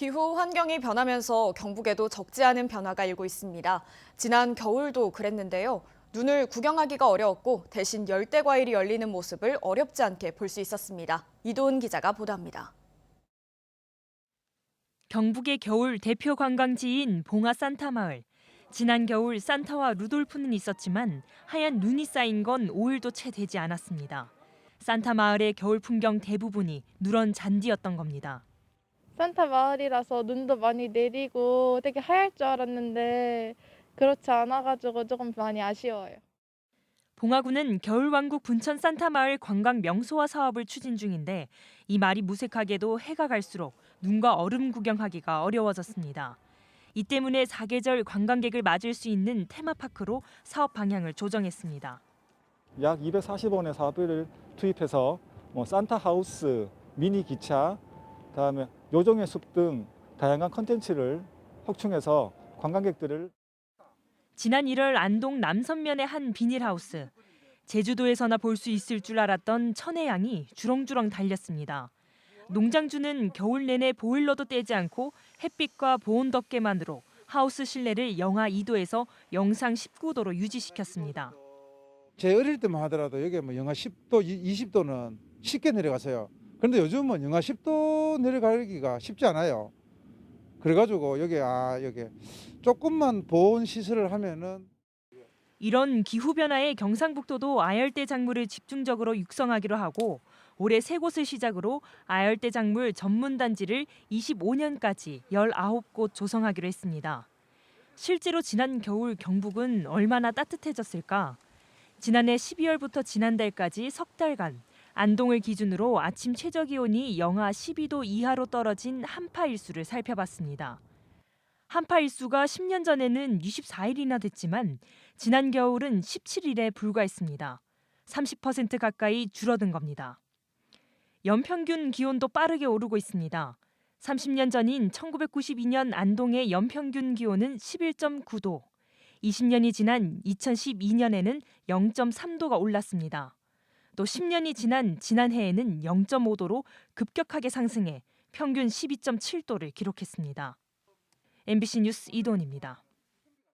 기후 환경이 변하면서 경북에도 적지 않은 변화가 일고 있습니다. 지난 겨울도 그랬는데요. 눈을 구경하기가 어려웠고 대신 열대 과일이 열리는 모습을 어렵지 않게 볼 수 있었습니다. 이도은 기자가 보도합니다. 경북의 겨울 대표 관광지인 봉화 산타마을. 지난 겨울 산타와 루돌프는 있었지만 하얀 눈이 쌓인 건 5일도 채 되지 않았습니다. 산타 마을의 겨울 풍경 대부분이 누런 잔디였던 겁니다. 산타 마을이라서 눈도 많이 내리고 되게 하얄 줄 알았는데 그렇지 않아가지고 조금 많이 아쉬워요. 봉화구는 겨울왕국 분천 산타마을 관광 명소화 사업을 추진 중인데 이 말이 무색하게도 해가 갈수록 눈과 얼음 구경하기가 어려워졌습니다. 이 때문에 사계절 관광객을 맞을 수 있는 테마파크로 사업 방향을 조정했습니다. 약 240원의 사업비를 투입해서 산타하우스, 미니 기차, 그다음에 요정의 숲 등 다양한 컨텐츠를 확충해서 관광객들을 지난 1월 안동 남선면의 한 비닐하우스. 제주도에서나 볼 수 있을 줄 알았던 천혜향이 주렁주렁 달렸습니다. 농장주는 겨울 내내 보일러도 떼지 않고 햇빛과 보온 덮개만으로 하우스 실내를 영하 2도에서 영상 19도로 유지시켰습니다. 제 어릴 때만 하더라도 여기 영하 10도, 20도는 쉽게 내려갔어요. 그런데 요즘은 영하 10도 내려가기가 쉽지 않아요. 그래가지고 여기 조금만 보온 시설을 하면은. 이런 기후 변화에 경상북도도 아열대 작물을 집중적으로 육성하기로 하고 올해 3곳을 시작으로 아열대 작물 전문 단지를 25년까지 19곳 조성하기로 했습니다. 실제로 지난 겨울 경북은 얼마나 따뜻해졌을까? 지난해 12월부터 지난달까지 석 달간 안동을 기준으로 아침 최저 기온이 영하 12도 이하로 떨어진 한파 일수를 살펴봤습니다. 한파 일수가 10년 전에는 24일이나 됐지만 지난 겨울은 17일에 불과했습니다. 30% 가까이 줄어든 겁니다. 연평균 기온도 빠르게 오르고 있습니다. 30년 전인 1992년 안동의 연평균 기온은 11.9도, 20년이 지난 2012년에는 0.3도가 올랐습니다. 또 10년이 지난 지난해에는 0.5도로 급격하게 상승해 평균 12.7도를 기록했습니다. MBC 뉴스 이도은입니다.